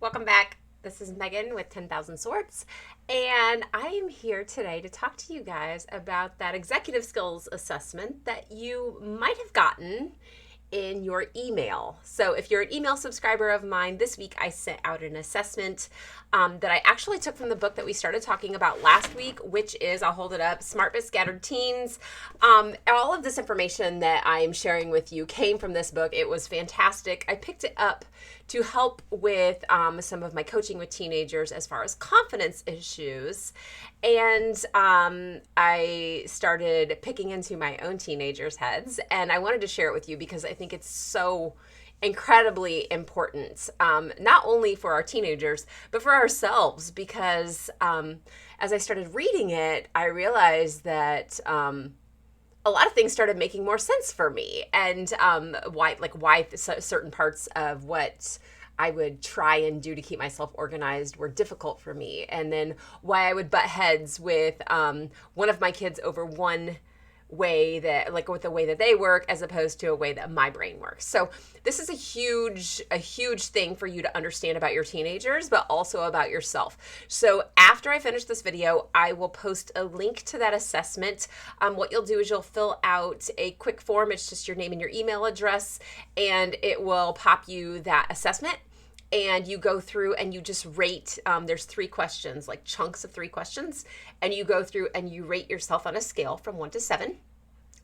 Welcome back. This is Megan with 10,000 Swords, and I am here today to talk to you guys about that executive skills assessment that you might have gotten in your email. So, if you're an email subscriber of mine, this week I sent out an assessment that I actually took from the book that we started talking about last week, which is, I'll hold it up, Smart but Scattered Teens. All of this information that I am sharing with you came from this book. It was fantastic. I picked it up to help with some of my coaching with teenagers as far as confidence issues. And I started picking into my own teenagers' heads, and I wanted to share it with you because I think it's so incredibly important, not only for our teenagers, but for ourselves. Because as I started reading it, I realized that a lot of things started making more sense for me, and why certain parts of what I would try and do to keep myself organized were difficult for me, and then why I would butt heads with one of my kids over one way that, like, with the way that they work as opposed to a way that my brain works. So this is a huge thing for you to understand about your teenagers, but also about yourself. So after I finish this video, I will post a link to that assessment. What you'll do is you'll fill out a quick form. It's just your name and your email address, and it will pop you that assessment. And you go through and you just rate. There's 3 questions, like chunks of 3 questions, and you go through and you rate yourself on a scale from 1 to 7,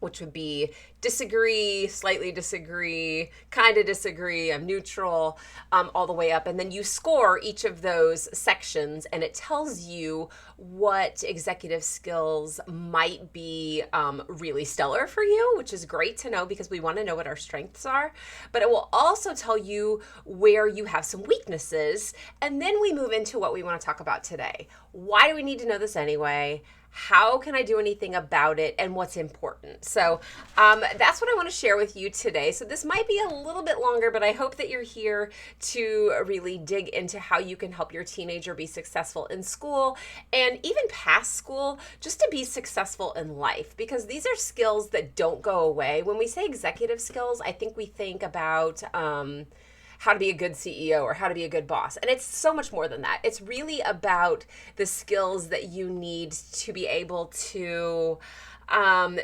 which would be disagree, slightly disagree, kind of disagree, I'm neutral, all the way up. And then you score each of those sections, and it tells you what executive skills might be really stellar for you, which is great to know because we want to know what our strengths are. But it will also tell you where you have some weaknesses. And then we move into what we want to talk about today. Why do we need to know this anyway? How can I do anything about it, and what's important? So that's what I want to share with you today. So this might be a little bit longer, but I hope that you're here to really dig into how you can help your teenager be successful in school and even past school, just to be successful in life, because these are skills that don't go away. When we say executive skills, I think we think about how to be a good CEO or how to be a good boss. And it's so much more than that. It's really about the skills that you need to be able to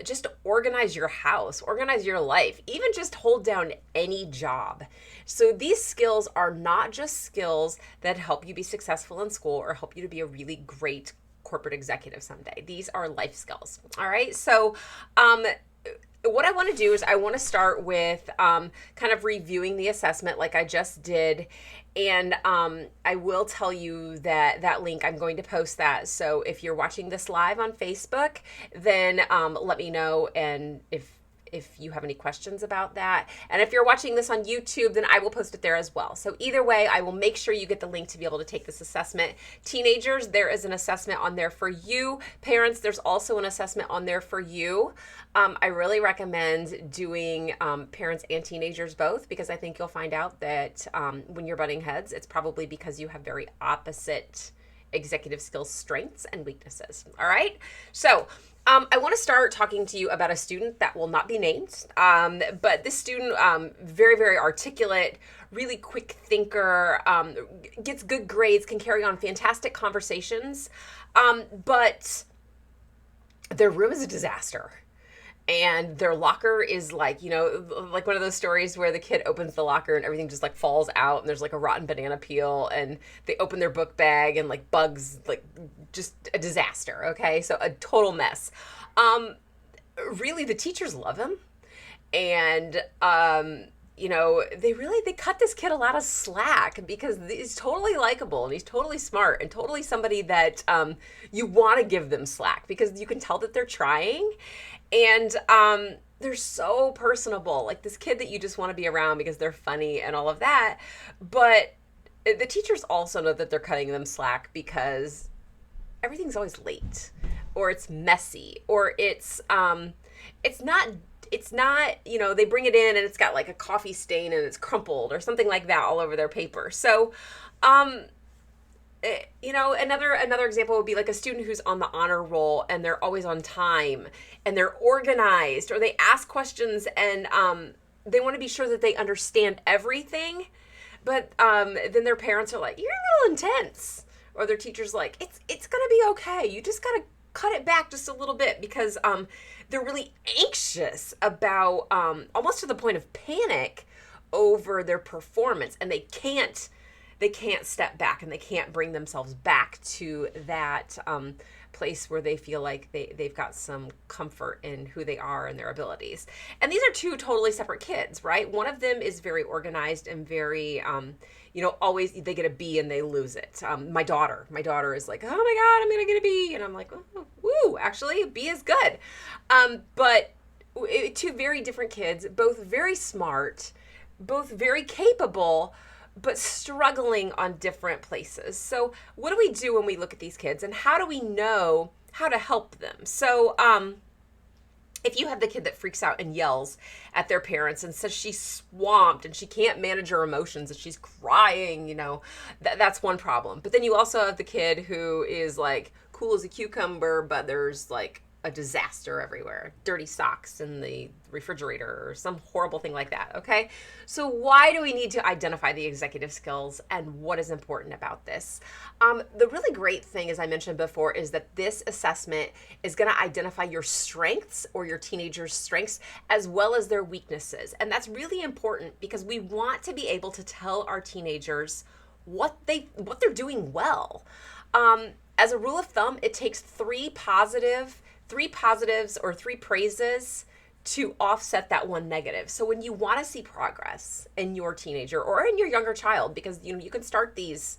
just organize your house, organize your life, even just hold down any job. So these skills are not just skills that help you be successful in school or help you to be a really great corporate executive someday. These are life skills. All right. So, what I want to do is I want to start with kind of reviewing the assessment like I just did. And I will tell you that link, I'm going to post that. So if you're watching this live on Facebook, then let me know. And if you have any questions about that. And if you're watching this on YouTube, then I will post it there as well. So either way, I will make sure you get the link to be able to take this assessment. Teenagers, there is an assessment on there for you. Parents, there's also an assessment on there for you. I really recommend doing parents and teenagers both, because I think you'll find out that when you're butting heads, it's probably because you have very opposite executive skills strengths and weaknesses. All right. So I want to start talking to you about a student that will not be named, but this student, very, very articulate, really quick thinker, gets good grades, can carry on fantastic conversations, but their room is a disaster. And their locker is like, like one of those stories where the kid opens the locker and everything just like falls out and there's like a rotten banana peel, and they open their book bag and like bugs, like just a disaster. Okay. So a total mess. Really, the teachers love him. And, they cut this kid a lot of slack because he's totally likable and he's totally smart and totally somebody that you want to give them slack because you can tell that they're trying. And they're so personable, like this kid that you just want to be around because they're funny and all of that. But the teachers also know that they're cutting them slack because everything's always late, or it's messy, or it's not, they bring it in and it's got like a coffee stain and it's crumpled or something like that all over their paper. So, another example would be like a student who's on the honor roll and they're always on time and they're organized, or they ask questions and they want to be sure that they understand everything, But then their parents are like, you're a little intense. Or their teacher's like, it's going to be okay. You just got to cut it back just a little bit because they're really anxious about almost to the point of panic over their performance, and they can't step back, and they can't bring themselves back to that place where they feel like they've got some comfort in who they are and their abilities. And these are two totally separate kids, right? One of them is very organized and very always they get a B and they lose it. My daughter is like, oh my God, I'm gonna get a B, and I'm like, oh, woo, actually a B is good. But two very different kids, both very smart, both very capable, but struggling on different places. So what do we do when we look at these kids, and how do we know how to help them? So if you have the kid that freaks out and yells at their parents and says she's swamped and she can't manage her emotions and she's crying, that's one problem. But then you also have the kid who is like cool as a cucumber, but there's like a disaster everywhere, dirty socks in the refrigerator or some horrible thing like that, okay? So why do we need to identify the executive skills, and what is important about this? The really great thing, as I mentioned before, is that this assessment is going to identify your strengths or your teenager's strengths as well as their weaknesses. And that's really important because we want to be able to tell our teenagers what they're doing well. As a rule of thumb, it takes three positives or three praises to offset that one negative. So when you want to see progress in your teenager or in your younger child, because you can start these,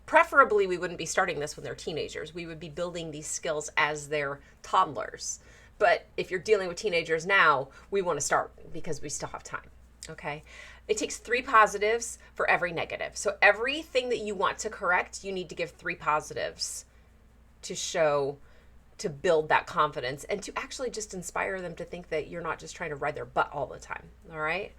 preferably we wouldn't be starting this when they're teenagers. We would be building these skills as they're toddlers. But if you're dealing with teenagers now, we want to start because we still have time. Okay? It takes three positives for every negative. So everything that you want to correct, you need to give three positives to build that confidence and to actually just inspire them to think that you're not just trying to ride their butt all the time. All right.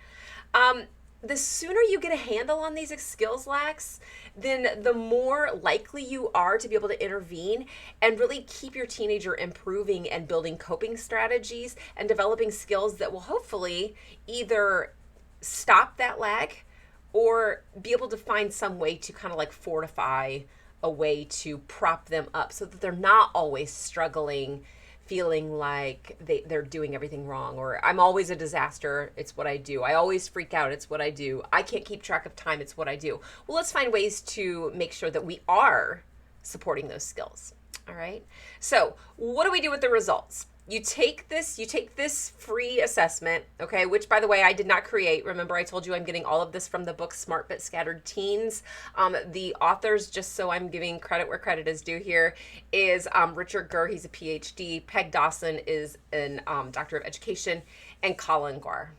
The sooner you get a handle on these skills lacks, then the more likely you are to be able to intervene and really keep your teenager improving and building coping strategies and developing skills that will hopefully either stop that lag or be able to find some way to kind of like fortify a way to prop them up so that they're not always struggling, feeling like they're doing everything wrong, or I'm always a disaster, it's what I do. I always freak out, it's what I do. I can't keep track of time, it's what I do. Well, let's find ways to make sure that we are supporting those skills. All right. So what do we do with the results? You take this free assessment, okay, which, by the way, I did not create. Remember, I told you I'm getting all of this from the book Smart But Scattered Teens. The authors, just so I'm giving credit where credit is due here, is Richard Gurr. He's a PhD. Peg Dawson is an Doctor of Education. And Colin Guare.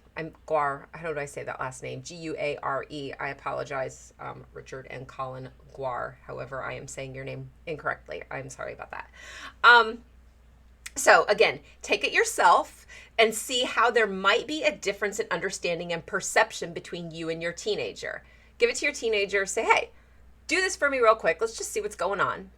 How do I say that last name? Guare. I apologize, Richard and Colin Guare. However, I am saying your name incorrectly. I'm sorry about that. So again, take it yourself and see how there might be a difference in understanding and perception between you and your teenager. Give it to your teenager. Say, hey, do this for me real quick. Let's just see what's going on.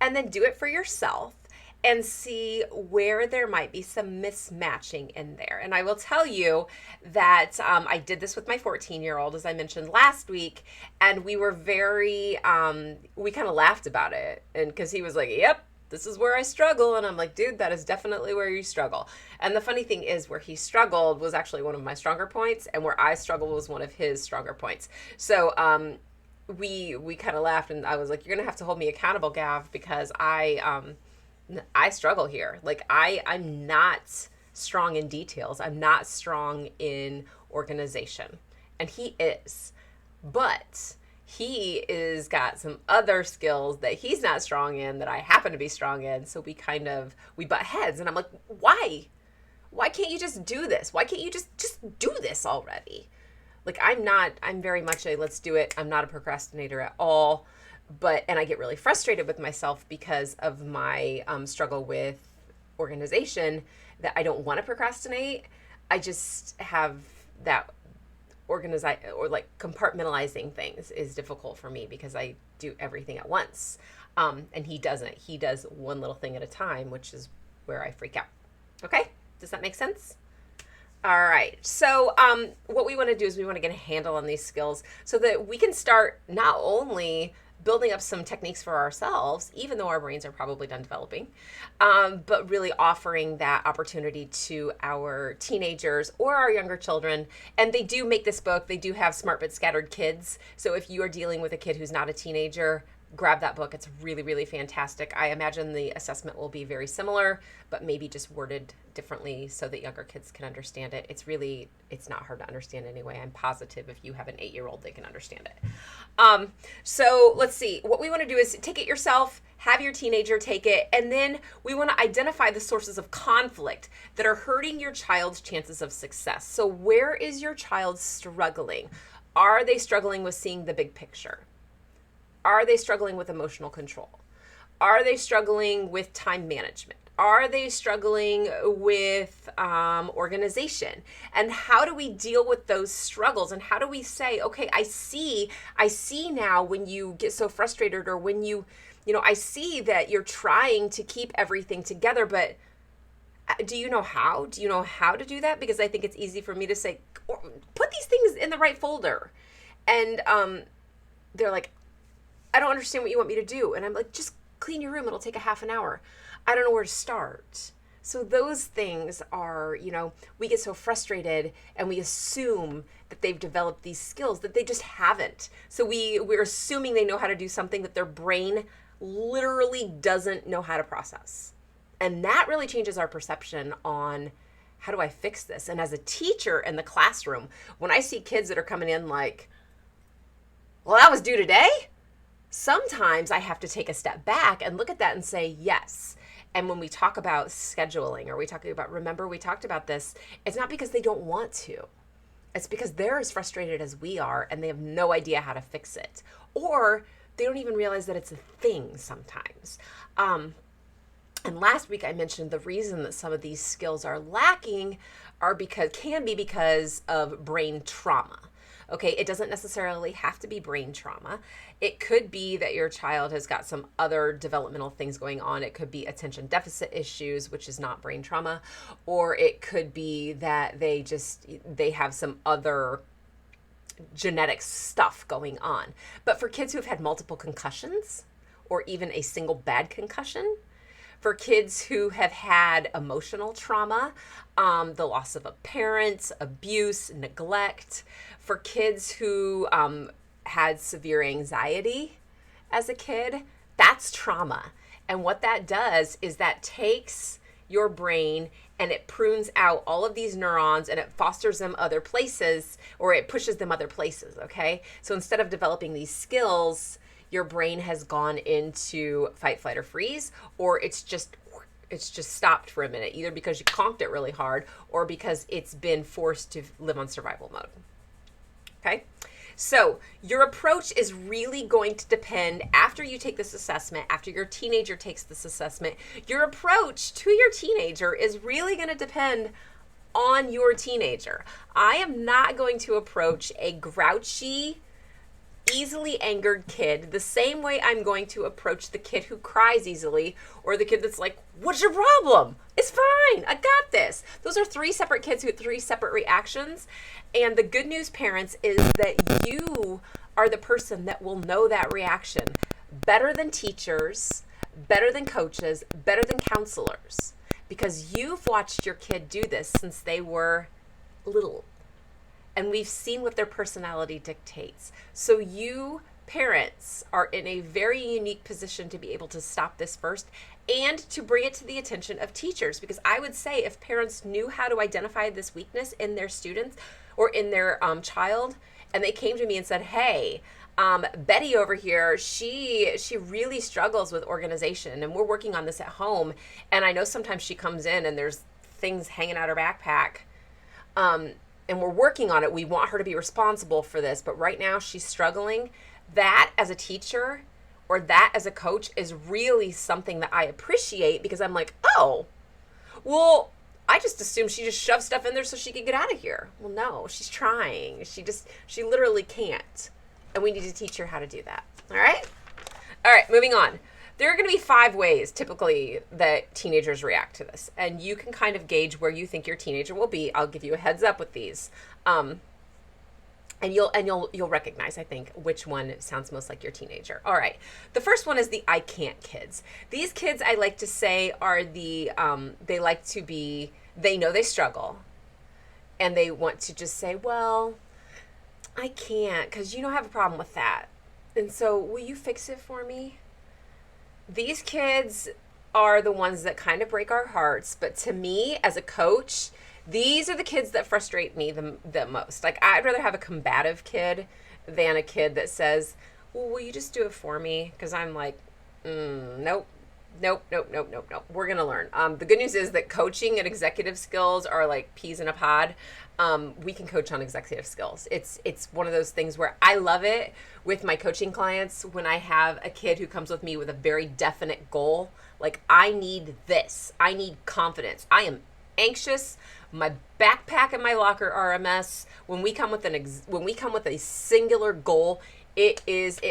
And then do it for yourself and see where there might be some mismatching in there. And I will tell you that I did this with my 14-year-old, as I mentioned last week, and we were we kind of laughed about it. And because he was like, yep, this is where I struggle. And I'm like, dude, that is definitely where you struggle. And the funny thing is, where he struggled was actually one of my stronger points, and where I struggled was one of his stronger points. So we kind of laughed, and I was like, you're going to have to hold me accountable, Gav, because I struggle here. Like I'm not strong in details. I'm not strong in organization, and he is, but he is got some other skills that he's not strong in that I happen to be strong in. So we butt heads, and I'm like, why can't you just do this? Why can't you just do this already? Like I'm very much a let's do it. I'm not a procrastinator at all. And I get really frustrated with myself because of my struggle with organization, that I don't want to procrastinate. I just have that compartmentalizing things is difficult for me because I do everything at once. And he doesn't. He does one little thing at a time, which is where I freak out. Okay? Does that make sense? All right. So, what we want to do is we want to get a handle on these skills so that we can start not only building up some techniques for ourselves, even though our brains are probably done developing, but really offering that opportunity to our teenagers or our younger children. And they do make this book, they do have Smart But Scattered Kids. So, if you are dealing with a kid who's not a teenager, grab that book. It's really, really fantastic. I imagine the assessment will be very similar, but maybe just worded differently so that younger kids can understand it. It's not hard to understand anyway. I'm positive if you have an 8-year-old, they can understand it. So let's see. What we want to do is take it yourself, have your teenager take it, and then we want to identify the sources of conflict that are hurting your child's chances of success. So where is your child struggling? Are they struggling with seeing the big picture? Are they struggling with emotional control? Are they struggling with time management? Are they struggling with organization? And how do we deal with those struggles? And how do we say, okay, I see now when you get so frustrated, or when I see that you're trying to keep everything together, but do you know how? Do you know how to do that? Because I think it's easy for me to say, put these things in the right folder. And they're like, I don't understand what you want me to do. And I'm like, just clean your room. It'll take a half an hour. I don't know where to start. So those things are, we get so frustrated and we assume that they've developed these skills that they just haven't. So we're assuming they know how to do something that their brain literally doesn't know how to process. And that really changes our perception on how do I fix this? And as a teacher in the classroom, when I see kids that are coming in like, well, that was due today. Sometimes I have to take a step back and look at that and say, yes. And when we talk about scheduling, or we talked about this, it's not because they don't want to. It's because they're as frustrated as we are and they have no idea how to fix it. Or they don't even realize that it's a thing sometimes. And last week I mentioned the reason that some of these skills are lacking can be because of brain trauma. Okay, it doesn't necessarily have to be brain trauma. It could be that your child has got some other developmental things going on. It could be attention deficit issues, which is not brain trauma, or it could be that they have some other genetic stuff going on. But for kids who have had multiple concussions, or even a single bad concussion, for kids who have had emotional trauma, the loss of a parent, abuse, neglect, for kids who had severe anxiety as a kid, that's trauma. And what that does is that takes your brain and it prunes out all of these neurons and it fosters them other places, or it pushes them other places, okay? So instead of developing these skills, your brain has gone into fight, flight, or freeze, or it's just stopped for a minute, either because you conked it really hard or because it's been forced to live on survival mode. Okay? So your approach is really going to depend, after you take this assessment, after your teenager takes this assessment, your approach to your teenager is really going to depend on your teenager. I am not going to approach a grouchy, easily angered kid the same way I'm going to approach the kid who cries easily, or the kid that's like, what's your problem? It's fine. I got this. Those are 3 separate kids with 3 separate reactions. And the good news, parents, is that you are the person that will know that reaction better than teachers, better than coaches, better than counselors, because you've watched your kid do this since they were little. And we've seen what their personality dictates. So you, parents, are in a very unique position to be able to stop this first and to bring it to the attention of teachers. Because I would say if parents knew how to identify this weakness in their students or in their child, and they came to me and said, hey, Betty over here, she really struggles with organization, and we're working on this at home. And I know sometimes she comes in and there's things hanging out her backpack. And we're working on it. We want her to be responsible for this, but right now she's struggling. That as a teacher or that as a coach is really something that I appreciate, because I'm like, oh, well, I just assumed she just shoved stuff in there so she could get out of here. Well, no, she's trying. She literally can't. And we need to teach her how to do that. All right? All right, moving on. There are going to be 5 ways typically that teenagers react to this, and you can kind of gauge where you think your teenager will be. I'll give you a heads up with these. And you'll recognize, I think, which one sounds most like your teenager. All right. The first one is the I can't kids. These kids, I like to say, are they like to be, they know they struggle, and they want to just say, well, I can't, because you don't have a problem with that. And so will you fix it for me? These kids are the ones that kind of break our hearts. But to me, as a coach, these are the kids that frustrate me the most. Like, I'd rather have a combative kid than a kid that says, well, will you just do it for me? Because I'm like, nope. Nope. We're going to learn. The good news is that coaching and executive skills are like peas in a pod. We can coach on executive skills. It's one of those things where I love it with my coaching clients when I have a kid who comes with me with a very definite goal. Like, I need this. I need confidence. I am anxious. My backpack and my locker are a mess. When we come with a singular goal, it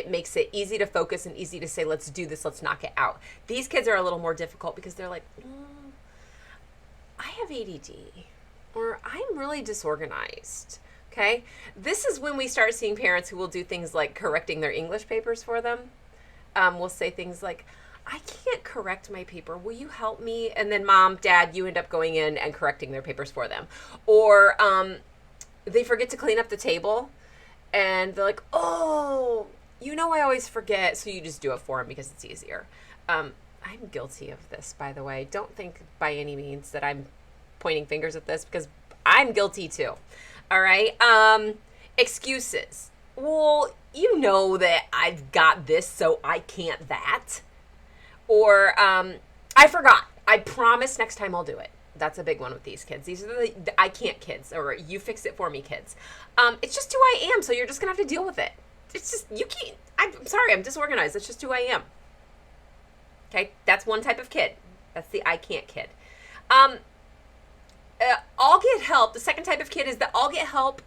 makes it easy to focus and easy to say, let's do this, let's knock it out. These kids are a little more difficult because they're like, I have ADD, or I'm really disorganized. Okay? This is when we start seeing parents who will do things like correcting their English papers for them. We'll say things like, I can't correct my paper. Will you help me? And then mom, dad, you end up going in and correcting their papers for them. Or they forget to clean up the table. And they're like, oh, I always forget. So you just do it for them because it's easier. I'm guilty of this, by the way. Don't think by any means that I'm pointing fingers at this, because I'm guilty too. All right. Excuses. Well, you know that I've got this, so I can't that. Or I forgot. I promise next time I'll do it. That's a big one with these kids. These are the I can't kids, or you fix it for me kids. It's just who I am, so you're just going to have to deal with it. It's just, you can't, I'm sorry, I'm disorganized. That's just who I am. Okay, that's one type of kid. That's the I can't kid. I'll get help. The second type of kid is that I'll get help.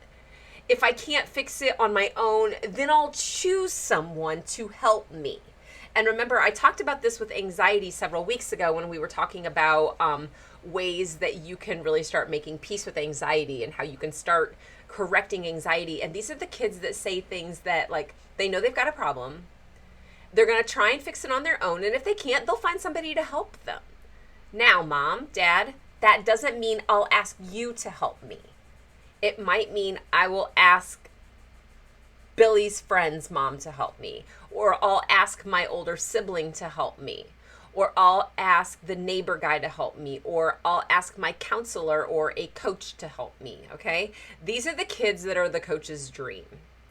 If I can't fix it on my own, then I'll choose someone to help me. And remember, I talked about this with anxiety several weeks ago when we were talking about ways that you can really start making peace with anxiety and how you can start correcting anxiety. And these are the kids that say things that, like, they know they've got a problem. They're going to try and fix it on their own. And if they can't, they'll find somebody to help them. Now, mom, dad, that doesn't mean I'll ask you to help me. It might mean I will ask Billy's friend's mom to help me, or I'll ask my older sibling to help me, or I'll ask the neighbor guy to help me, or I'll ask my counselor or a coach to help me, okay? These are the kids that are the coach's dream,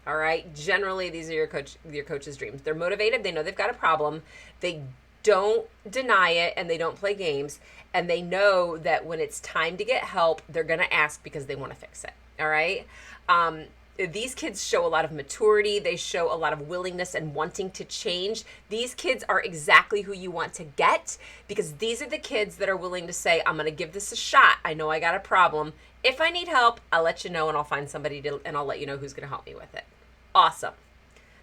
all right? Generally, these are your coach's dreams. They're motivated. They know they've got a problem. They don't deny it, and they don't play games, and they know that when it's time to get help, they're going to ask because they want to fix it, all right? These kids show a lot of maturity. They show a lot of willingness and wanting to change. These kids are exactly who you want to get, because these are the kids that are willing to say, I'm going to give this a shot. I know I got a problem. If I need help, I'll let you know, and I'll find somebody and I'll let you know who's going to help me with it. Awesome.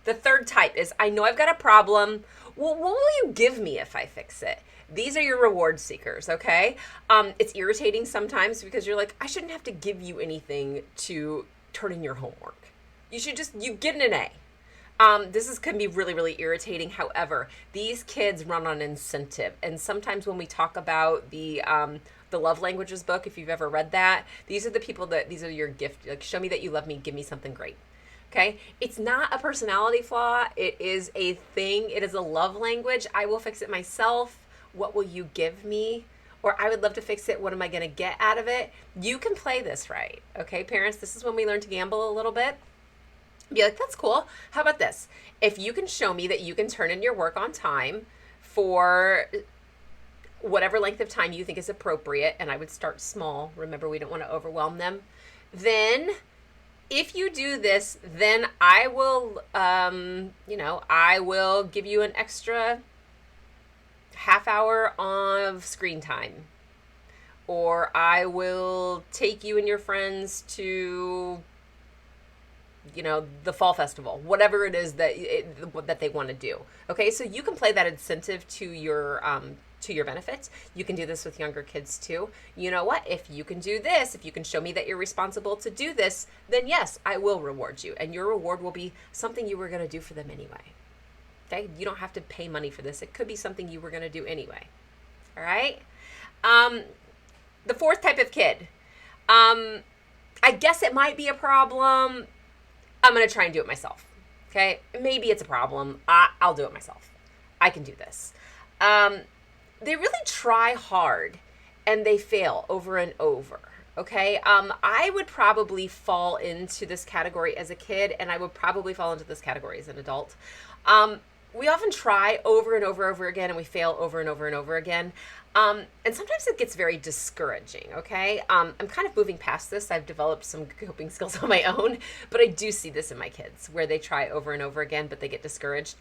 The third type is, I know I've got a problem. Well, what will you give me if I fix it? These are your reward seekers, okay? It's irritating sometimes because you're like, I shouldn't have to give you anything to turn in your homework. You get an A. This can be really, really irritating. However, these kids run on incentive. And sometimes when we talk about the Love Languages book, if you've ever read that, these are your gift. Like, show me that you love me, give me something great. Okay? It's not a personality flaw. It is a thing. It is a love language. I will fix it myself. What will you give me? Or I would love to fix it. What am I going to get out of it? You can play this right. Okay, parents, this is when we learn to gamble a little bit. Be like, that's cool. How about this? If you can show me that you can turn in your work on time for whatever length of time you think is appropriate, and I would start small. Remember, we don't want to overwhelm them. Then if you do this, then I will, I will give you an extra half hour of screen time, or I will take you and your friends to the fall festival, whatever it is that they want to do. Okay, so you can play that incentive to your benefit. You can do this with younger kids too. You know what? If you can do this, if you can show me that you're responsible to do this, then yes, I will reward you. And your reward will be something you were going to do for them anyway. Okay? You don't have to pay money for this. It could be something you were going to do anyway. All right? The fourth type of kid. I guess it might be a problem. I'm going to try and do it myself. Okay? Maybe it's a problem. I'll do it myself. I can do this. They really try hard and they fail over and over. Okay? I would probably fall into this category as a kid, and I would probably fall into this category as an adult. We often try over and over again, and we fail over and over again. And sometimes it gets very discouraging, okay? I'm kind of moving past this. I've developed some coping skills on my own, but I do see this in my kids where they try over and over again, but they get discouraged.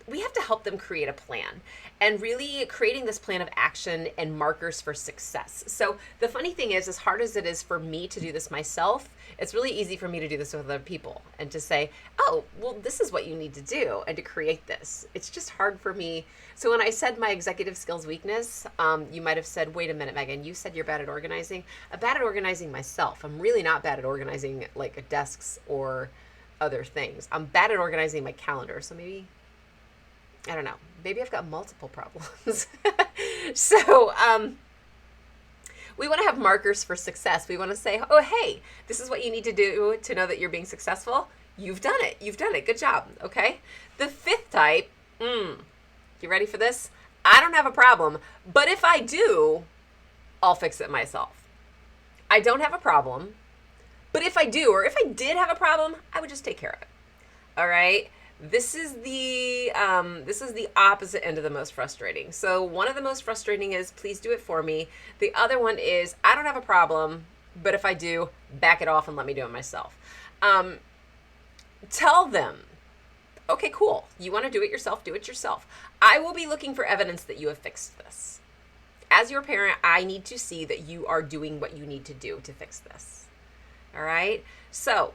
We have to help them create a plan, and really creating this plan of action and markers for success. So the funny thing is, as hard as it is for me to do this myself, it's really easy for me to do this with other people and to say, oh, well, this is what you need to do, and to create this. It's just hard for me. So when I said my executive skills weakness, you might have said, wait a minute, Megan, you said you're bad at organizing. I'm bad at organizing myself. I'm really not bad at organizing like desks or other things. I'm bad at organizing my calendar. So maybe, I don't know, maybe I've got multiple problems. So we want to have markers for success. We want to say, oh, hey, this is what you need to do to know that you're being successful. You've done it. You've done it. Good job. Okay. The fifth type, you ready for this? I don't have a problem, but if I do, I'll fix it myself. I don't have a problem, but if I do, or if I did have a problem, I would just take care of it. All right. This is the opposite end of the most frustrating. So one of the most frustrating is, please do it for me. The other one is, I don't have a problem, but if I do, back it off and let me do it myself. Tell them, okay, cool. You want to do it yourself, do it yourself. I will be looking for evidence that you have fixed this. As your parent, I need to see that you are doing what you need to do to fix this. All right? So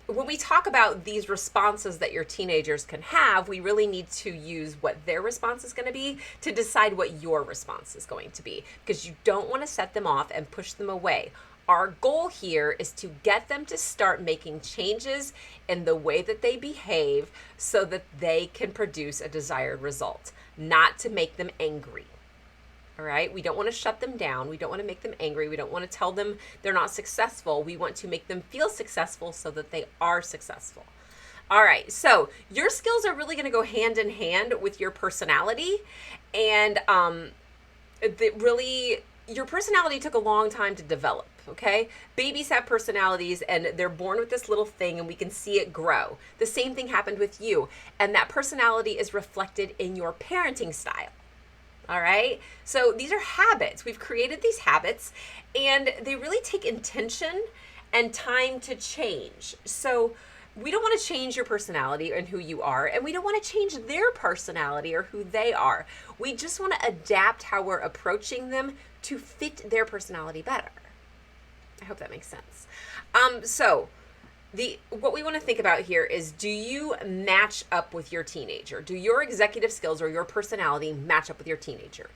when we talk about these responses that your teenagers can have, we really need to use what their response is going to be to decide what your response is going to be, because you don't want to set them off and push them away. Our goal here is to get them to start making changes in the way that they behave so that they can produce a desired result, not to make them angry. All right. We don't want to shut them down. We don't want to make them angry. We don't want to tell them they're not successful. We want to make them feel successful so that they are successful. All right. So your skills are really going to go hand in hand with your personality. And your personality took a long time to develop. Okay. Babies have personalities and they're born with this little thing and we can see it grow. The same thing happened with you. And that personality is reflected in your parenting style. All right. So these are habits. We've created these habits and they really take intention and time to change. So we don't want to change your personality and who you are, and we don't want to change their personality or who they are. We just want to adapt how we're approaching them to fit their personality better. I hope that makes sense. What we want to think about here is, do you match up with your teenager? Do your executive skills or your personality match up with your teenager?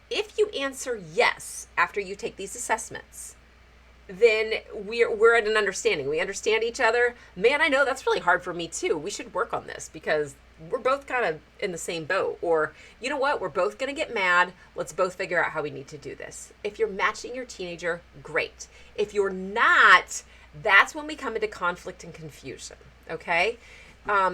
If you answer yes after you take these assessments, then we're at an understanding. We understand each other. Man, I know that's really hard for me too. We should work on this because we're both kind of in the same boat. Or, you know what? We're both going to get mad. Let's both figure out how we need to do this. If you're matching your teenager, great. If you're not, that's when we come into conflict and confusion, okay?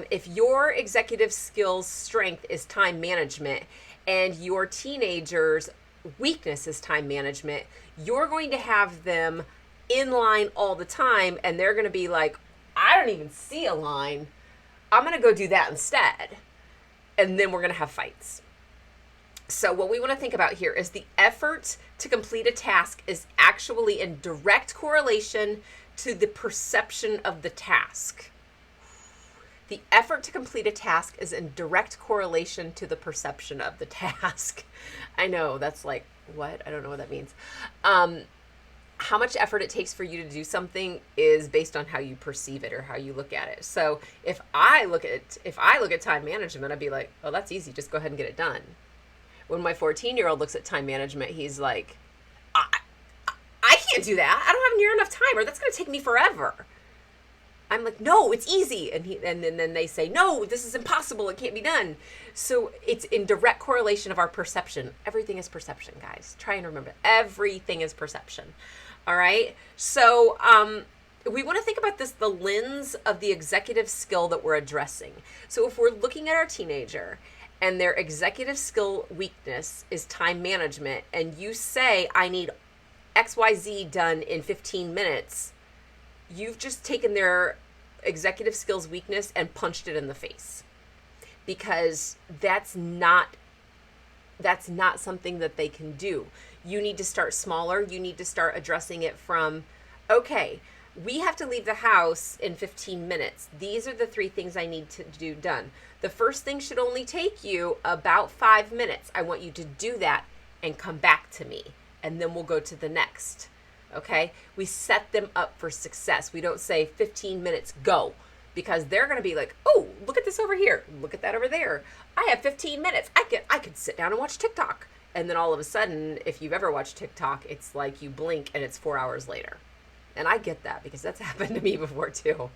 If your executive skills strength is time management and your teenager's weakness is time management, you're going to have them in line all the time and they're going to be like, I don't even see a line. I'm going to go do that instead. And then we're going to have fights. So what we want to think about here is the effort to complete a task is actually in direct correlation to the perception of the task. The effort to complete a task is in direct correlation to the perception of the task. I know, that's like, what? I don't know what that means. how much effort it takes for you to do something is based on how you perceive it or how you look at it. So if I look at time management, I'd be like, oh, that's easy. Just go ahead and get it done. When my 14-year-old looks at time management, he's like, I can't do that. I don't have near enough time, or that's going to take me forever. I'm like, no, it's easy. And then they say, no, this is impossible. It can't be done. So it's in direct correlation of our perception. Everything is perception, guys. Try and remember, everything is perception. All right. So we want to think about this, the lens of the executive skill that we're addressing. So if we're looking at our teenager and their executive skill weakness is time management, and you say, I need XYZ done in 15 minutes, you've just taken their executive skills weakness and punched it in the face, because that's not something that they can do. You need to start smaller. You need to start addressing it from, okay, we have to leave the house in 15 minutes. These are the 3 things I need to do done. The first thing should only take you about 5 minutes. I want you to do that and come back to me, and then we'll go to the next. Okay, we set them up for success. We don't say 15 minutes, go, because they're going to be like, oh, look at this over here. Look at that over there. I have 15 minutes. I could sit down and watch TikTok. And then all of a sudden, if you've ever watched TikTok, it's like you blink and it's 4 hours later. And I get that because that's happened to me before too.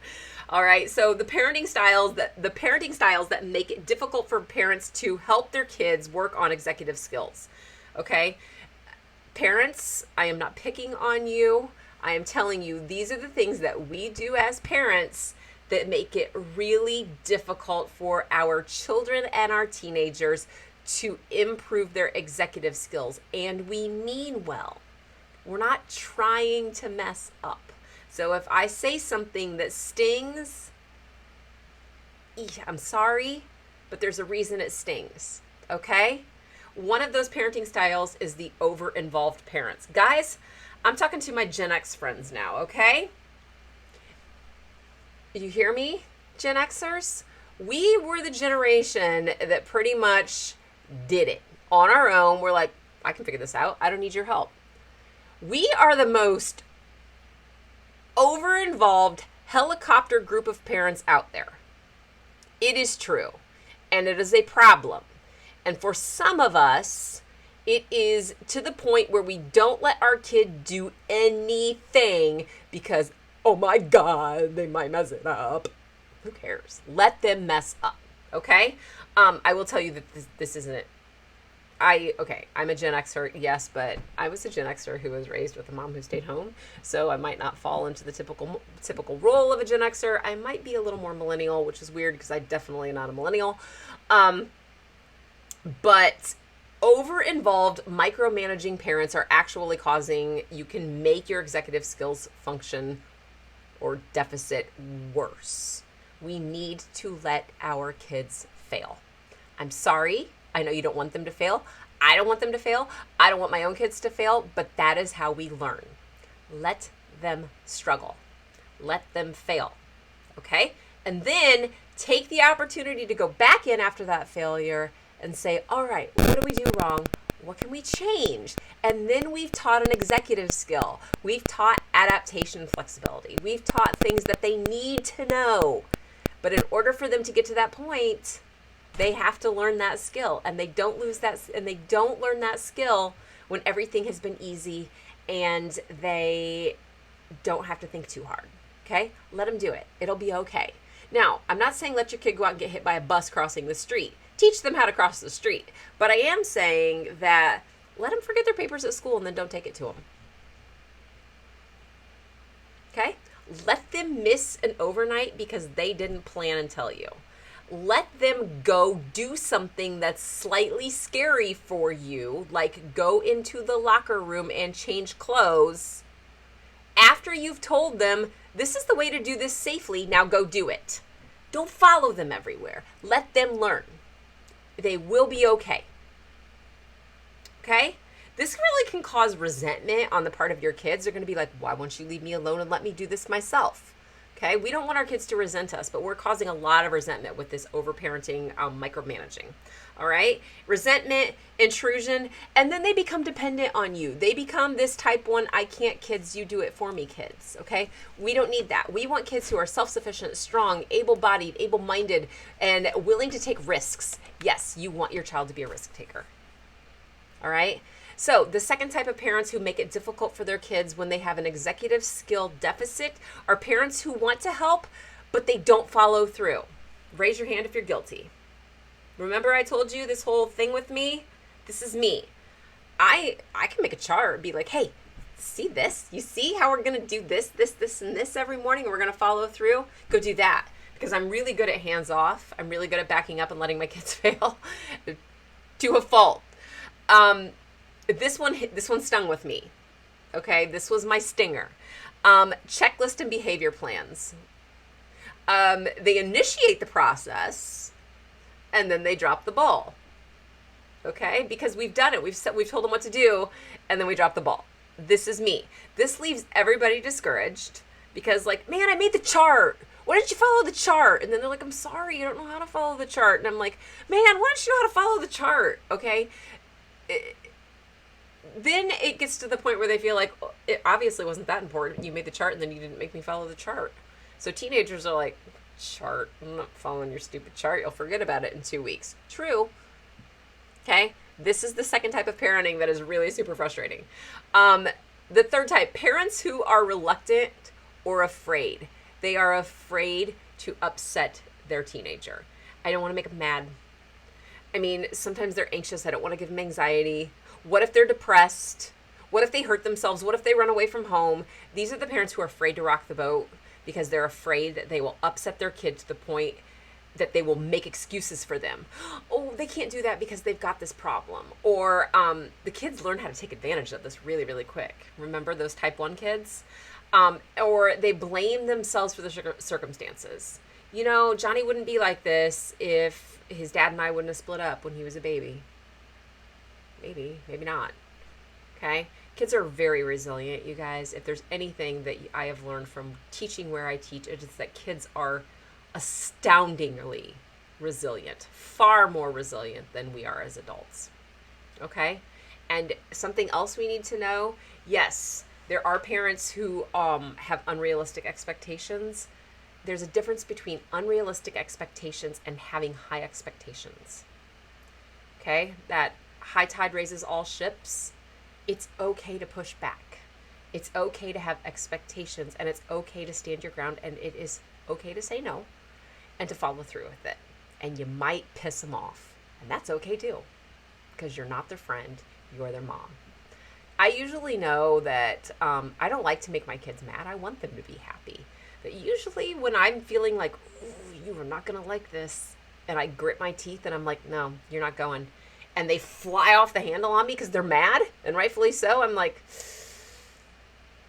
All right. So the parenting styles that make it difficult for parents to help their kids work on executive skills. Okay. Parents, I am not picking on you. I am telling you, these are the things that we do as parents that make it really difficult for our children and our teenagers to improve their executive skills. And we mean well. We're not trying to mess up. So if I say something that stings, I'm sorry, but there's a reason it stings. Okay? One of those parenting styles is the over-involved parents. Guys, I'm talking to my Gen X friends now, okay? You hear me, Gen Xers? We were the generation that pretty much did it on our own. We're like, I can figure this out. I don't need your help. We are the most over-involved helicopter group of parents out there. It is true, and it is a problem. And for some of us, it is to the point where we don't let our kid do anything because, oh my God, they might mess it up. Who cares? Let them mess up, okay? I will tell you that this isn't it. I'm a Gen Xer, yes, but I was a Gen Xer who was raised with a mom who stayed home, so I might not fall into the typical role of a Gen Xer. I might be a little more millennial, which is weird because I definitely am not a millennial. But over-involved, micromanaging parents are actually causing, you can make your executive skills function or deficit worse. We need to let our kids fail. I'm sorry. I know you don't want them to fail. I don't want them to fail. I don't want my own kids to fail, but that is how we learn. Let them struggle. Let them fail. Okay? And then take the opportunity to go back in after that failure and say, all right, what do we do wrong? What can we change? And then we've taught an executive skill. We've taught adaptation and flexibility. We've taught things that they need to know. But in order for them to get to that point, they have to learn that skill. And they don't learn that skill when everything has been easy and they don't have to think too hard. Okay? Let them do it. It'll be okay. Now, I'm not saying let your kid go out and get hit by a bus crossing the street. Teach them how to cross the street. But I am saying that let them forget their papers at school and then don't take it to them. Okay? Let them miss an overnight because they didn't plan and tell you. Let them go do something that's slightly scary for you, like go into the locker room and change clothes. After you've told them, this is the way to do this safely, now go do it. Don't follow them everywhere. Let them learn. They will be okay. Okay? This really can cause resentment on the part of your kids. They're going to be like, why won't you leave me alone and let me do this myself? Okay, we don't want our kids to resent us, but we're causing a lot of resentment with this overparenting, micromanaging. All right, resentment, intrusion, and then they become dependent on you. They become this type one, I can't kids, you do it for me kids. Okay, we don't need that. We want kids who are self sufficient, strong, able bodied, able minded, and willing to take risks. Yes, you want your child to be a risk taker. All right. So the second type of parents who make it difficult for their kids when they have an executive skill deficit are parents who want to help, but they don't follow through. Raise your hand if you're guilty. Remember I told you this whole thing with me? This is me. I can make a chart and be like, hey, see this? You see how we're going to do this, and this every morning, and we're going to follow through? Go do that. Because I'm really good at hands off. I'm really good at backing up and letting my kids fail to a fault. This one stung with me. Okay, this was my stinger. Checklist and behavior plans. They initiate the process, and then they drop the ball. Okay, because we've done it. We've told them what to do, and then we drop the ball. This is me. This leaves everybody discouraged because, like, man, I made the chart. Why didn't you follow the chart? And then they're like, I'm sorry, you don't know how to follow the chart. And I'm like, man, why don't you know how to follow the chart? Okay. Then it gets to the point where they feel like, it obviously wasn't that important. You made the chart and then you didn't make me follow the chart. So teenagers are like, chart, I'm not following your stupid chart. You'll forget about it in 2 weeks. True. Okay. This is the second type of parenting that is really super frustrating. The third type, parents who are reluctant or afraid. They are afraid to upset their teenager. I don't want to make them mad. I mean, sometimes they're anxious. I don't want to give them anxiety. What if they're depressed? What if they hurt themselves? What if they run away from home? These are the parents who are afraid to rock the boat because they're afraid that they will upset their kid to the point that they will make excuses for them. Oh, they can't do that because they've got this problem. Or the kids learn how to take advantage of this really, really quick. Remember those type 1 kids? Or they blame themselves for the circumstances. You know, Johnny wouldn't be like this if his dad and I wouldn't have split up when he was a baby. Maybe, maybe not. Okay? Kids are very resilient, you guys. If there's anything that I have learned from teaching where I teach, it is that kids are astoundingly resilient, far more resilient than we are as adults. Okay? And something else we need to know, yes, there are parents who have unrealistic expectations. There's a difference between unrealistic expectations and having high expectations. Okay? That high tide raises all ships. It's okay to push back. It's okay to have expectations, and it's okay to stand your ground, and it is okay to say no and to follow through with it. And you might piss them off, and that's okay too, because you're not their friend, you're their mom. I usually know that I don't like to make my kids mad. I want them to be happy. But usually when I'm feeling like, you are not going to like this, and I grit my teeth and I'm like, no, you're not going. And they fly off the handle on me because they're mad, and rightfully so. I'm like,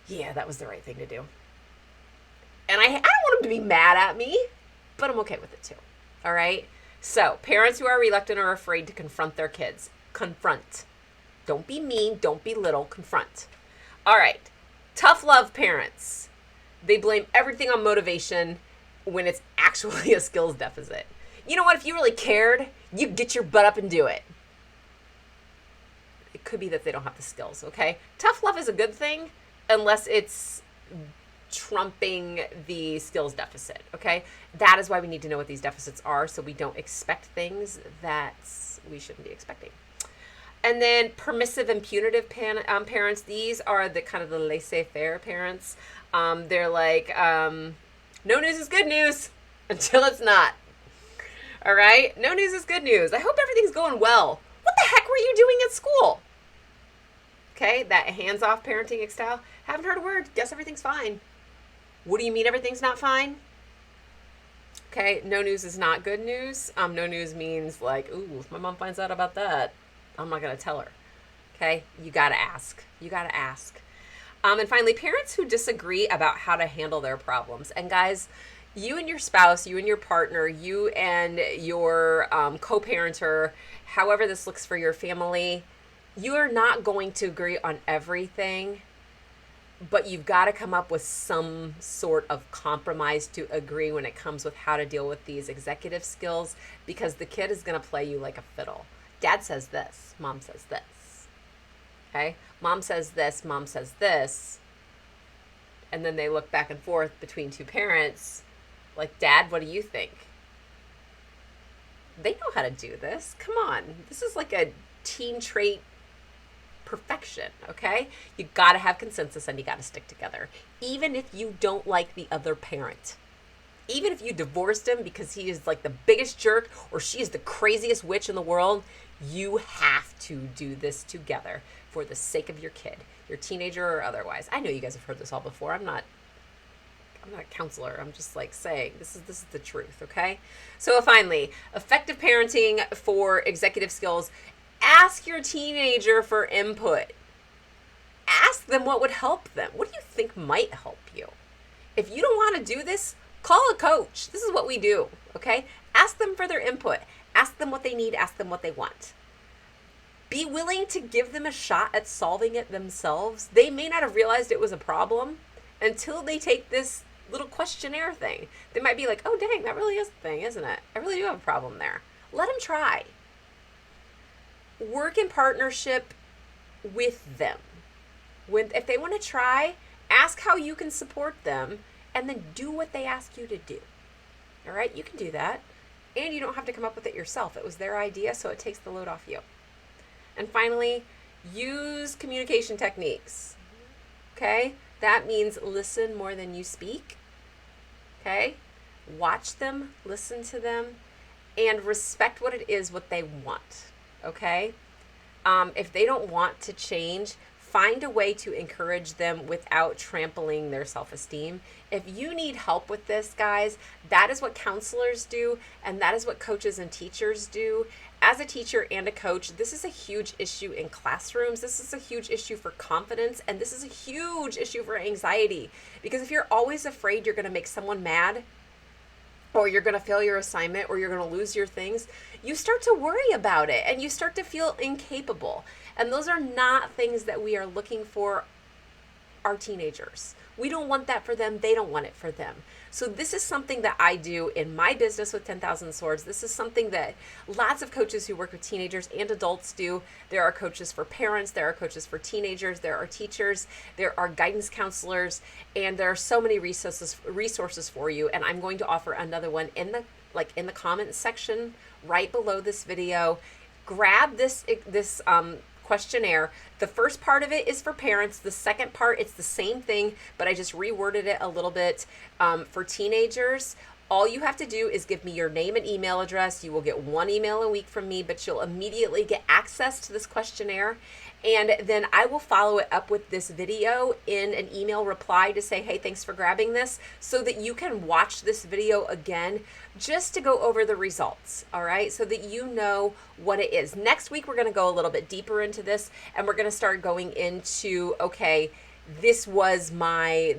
yeah, that was the right thing to do. And I don't want them to be mad at me, but I'm okay with it too. All right? So parents who are reluctant or afraid to confront their kids, confront. Don't be mean. Don't be little. Confront. All right. Tough love parents. They blame everything on motivation when it's actually a skills deficit. You know what? If you really cared, you'd get your butt up and do it. It could be that they don't have the skills, okay? Tough love is a good thing unless it's trumping the skills deficit, okay? That is why we need to know what these deficits are so we don't expect things that we shouldn't be expecting. And then permissive and punitive parents, these are the kind of the laissez-faire parents. They're like, no news is good news until it's not. All right? No news is good news. I hope everything's going well. What the heck were you doing at school? Okay, that hands-off parenting style. Haven't heard a word. Guess everything's fine. What do you mean everything's not fine? Okay, no news is not good news. No news means like, ooh, if my mom finds out about that, I'm not going to tell her. Okay, you got to ask. You got to ask. And finally, parents who disagree about how to handle their problems. And guys, you and your spouse, you and your partner, you and your co-parenter, however this looks for your family, you are not going to agree on everything. but you've got to come up with some sort of compromise to agree when it comes with how to deal with these executive skills, because the kid is going to play you like a fiddle. Dad says this, mom says this. Okay? Mom says this, mom says this. And then they look back and forth between two parents like, Dad, what do you think? They know how to do this. Come on. This is like a teen trait perfection, okay? You got to have consensus and you got to stick together. Even if you don't like the other parent. Even if you divorced him because he is like the biggest jerk or she is the craziest witch in the world, you have to do this together for the sake of your kid, your teenager or otherwise. I know you guys have heard this all before. I'm not a counselor. I'm just like saying this is the truth, okay? So finally, effective parenting for executive skills. Ask your teenager for input. Ask them what would help them. What do you think might help you? If you don't want to do this, call a coach. This is what we do, okay? Ask them for their input. Ask them what they need. Ask them what they want. Be willing to give them a shot at solving it themselves. They may not have realized it was a problem until they take this little questionnaire thing. They might be like, oh, dang, that really is a thing, isn't it? I really do have a problem there. Let them try. Work in partnership with them. If they want to try, ask how you can support them and then do what they ask you to do. All right? You can do that. And you don't have to come up with it yourself. It was their idea, so it takes the load off you. And finally, use communication techniques. Okay? That means listen more than you speak. Okay? Watch them, listen to them, and respect what it is, what they want. Okay? If they don't want to change, find a way to encourage them without trampling their self-esteem. If you need help with this, guys, that is what counselors do, and that is what coaches and teachers do. As a teacher and a coach, this is a huge issue in classrooms. This is a huge issue for confidence, and this is a huge issue for anxiety. Because if you're always afraid you're going to make someone mad, or you're going to fail your assignment, or you're going to lose your things, you start to worry about it, and you start to feel incapable. And those are not things that we are looking for our teenagers. We don't want that for them. They don't want it for them. So this is something that I do in my business with 10,000 Swords. This is something that lots of coaches who work with teenagers and adults do. There are coaches for parents. There are coaches for teenagers. There are teachers. There are guidance counselors. And there are so many resources for you. And I'm going to offer another one in the comments section right below this video. Grab this questionnaire. The first part of it is for parents. The second part, it's the same thing, but I just reworded it a little bit for teenagers. All you have to do is give me your name and email address. You will get one email a week from me, but you'll immediately get access to this questionnaire. And then I will follow it up with this video in an email reply to say, hey, thanks for grabbing this, so that you can watch this video again just to go over the results, all right? So that you know what it is. Next week, we're gonna go a little bit deeper into this, and we're gonna start going into, okay, this was my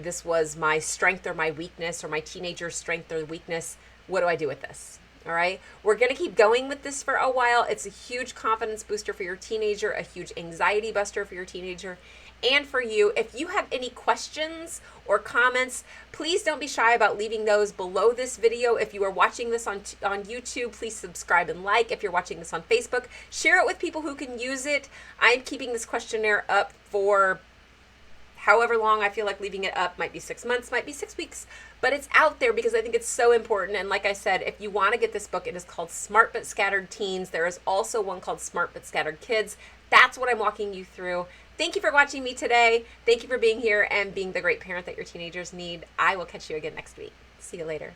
strength or my weakness, or my teenager's strength or weakness. What do I do with this? All right, we're going to keep going with this for a while. It's a huge confidence booster for your teenager, a huge anxiety buster for your teenager, and for you. If you have any questions or comments, please don't be shy about leaving those below this video. If you are watching this on YouTube, please subscribe and like. If you're watching this on Facebook, share it with people who can use it. I'm keeping this questionnaire up for however long I feel like leaving it up. Might be 6 months, might be 6 weeks, but it's out there because I think it's so important. And like I said, if you want to get this book, it is called Smart But Scattered Teens. There is also one called Smart But Scattered Kids. That's what I'm walking you through. Thank you for watching me today. Thank you for being here and being the great parent that your teenagers need. I will catch you again next week. See you later.